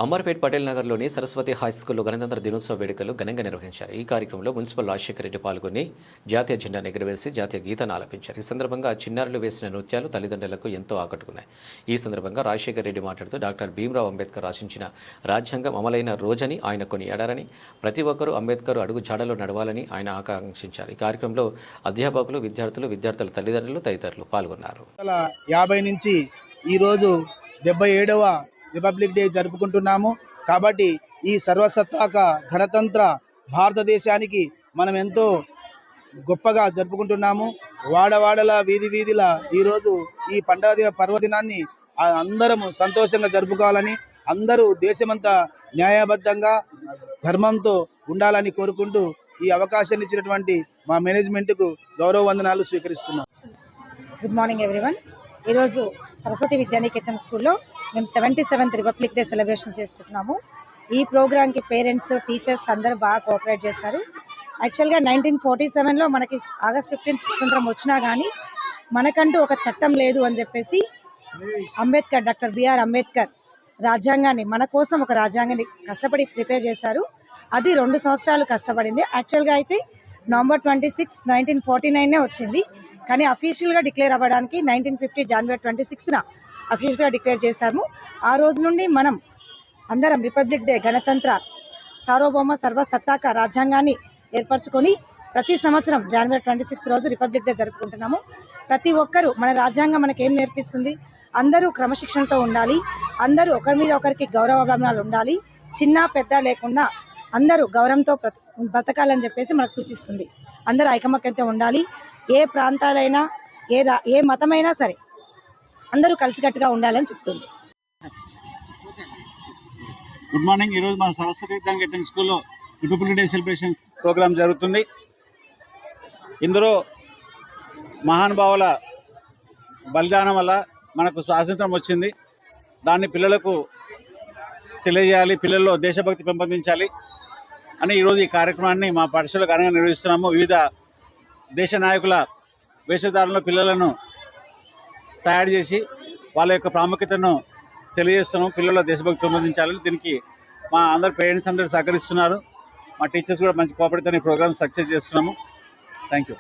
అమర్పేట్ పటేల్ నగర్లోని సరస్వతి హైస్కూల్లో గణతంత్ర దినోత్సవ వేడుకలు ఘనంగా నిర్వహించారు. ఈ కార్యక్రమంలో మున్సిపల్ రాజశేఖర రెడ్డి పాల్గొని జాతీయ జెండాను ఎగురవేసి జాతీయ గీతాన్ని ఆలపించారు. ఈ సందర్భంగా చిన్నారులు వేసిన నృత్యాలు తల్లిదండ్రులకు ఎంతో ఆకట్టుకున్నాయి. ఈ సందర్భంగా రాజశేఖర రెడ్డి మాట్లాడుతూ డాక్టర్ భీమ్రావ్ అంబేద్కర్ రచించిన రాజ్యాంగం అమలైన రోజని ఆయన కొనియాడారని, ప్రతి ఒక్కరూ అంబేద్కర్ అడుగు జాడలో నడవాలని ఆయన ఆకాంక్షించారు. ఈ కార్యక్రమంలో అధ్యాపకులు, విద్యార్థుల తల్లిదండ్రులు తదితరులు పాల్గొన్నారు. 50 నుంచి ఈరోజు 77వ రిపబ్లిక్ డే జరుపుకుంటున్నాము. కాబట్టి ఈ సర్వసత్తాక గణతంత్ర భారతదేశానికి మనం ఎంతో గొప్పగా జరుపుకుంటున్నాము. వాడవాడల వీధిల ఈరోజు ఈ పండుగ పర్వదినాన్ని అందరము సంతోషంగా జరుపుకోవాలని, అందరూ దేశమంతా న్యాయబద్ధంగా ధర్మంతో ఉండాలని కోరుకుంటూ ఈ అవకాశాన్ని ఇచ్చినటువంటి మా మేనేజ్మెంట్కు గౌరవ వందనాలు స్వీకరిస్తున్నాం. Good morning everyone. ఈరోజు సరస్వతి విద్యానికేతన్ స్కూల్లో మేము 77th రిపబ్లిక్ డే సెలబ్రేషన్స్ చేసుకుంటున్నాము. ఈ ప్రోగ్రామ్కి పేరెంట్స్, టీచర్స్ అందరూ బాగా కోఆపరేట్ చేశారు. యాక్చువల్గా 1947లో మనకి ఆగస్ట్ 15 స్వతంత్రం వచ్చినా కానీ మనకంటూ ఒక చట్టం లేదు అని చెప్పేసి డాక్టర్ బిఆర్ అంబేద్కర్ రాజ్యాంగాన్ని, మన కోసం ఒక రాజ్యాంగాన్ని కష్టపడి ప్రిపేర్ చేశారు. అది 2 సంవత్సరాలు కష్టపడింది. యాక్చువల్గా అయితే నవంబర్ 26, 1949 వచ్చింది. కానీ అఫీషియల్గా డిక్లేర్ అవ్వడానికి 1950 జనవరి 26న అఫీషియల్గా డిక్లేర్ చేశాము. ఆ రోజు నుండి మనం అందరం రిపబ్లిక్ డే, గణతంత్ర సార్వభౌమ సర్వసత్తాక రాజ్యాంగాన్ని ఏర్పరచుకొని ప్రతి సంవత్సరం జనవరి 26 రోజు రిపబ్లిక్ డే జరుపుకుంటున్నాము. ప్రతి ఒక్కరూ మన రాజ్యాంగం మనకేం నేర్పిస్తుంది? అందరూ క్రమశిక్షణతో ఉండాలి, అందరూ ఒకరి మీద ఒకరికి గౌరవాభిమానాలు ఉండాలి, చిన్న పెద్ద లేకుండా అందరూ గౌరవంతో బ్రతకాలని చెప్పేసి మనకు సూచిస్తుంది. అందరూ ఐకమత్యంతో ఉండాలి. ఏ ప్రాంతాలైనా, ఏ మతమైనా సరే అందరూ కలిసికట్టుగా ఉండాలని చెప్తుంది. Good morning. ఈరోజు మా సరస్వతి విద్యానికేతన్ స్కూల్లో రిపబ్లిక్ డే సెలబ్రేషన్స్ ప్రోగ్రామ్ జరుగుతుంది. ఇందులో మహానుభావుల బలిదానం వల్ల మనకు స్వాతంత్రం వచ్చింది. దాన్ని పిల్లలకు తెలియజేయాలి, పిల్లల్లో దేశభక్తి పెంపొందించాలి అని ఈరోజు ఈ కార్యక్రమాన్ని మా పాఠశాలలో ఘనంగా నిర్వహిస్తున్నాము. వివిధ దేశ నాయకుల వేషధారణలో పిల్లలను తయారు చేసి వాళ్ళ యొక్క ప్రాముఖ్యతను తెలియజేస్తున్నాము. పిల్లల దేశభక్తి పెంపొందించాలని దీనికి మా అందరు పేరెంట్స్ అందరూ సహకరిస్తున్నారు. మా టీచర్స్ కూడా మంచి కోఆపరేట్తో ఈ ప్రోగ్రామ్ సక్సెస్ చేస్తున్నాము. Thank you.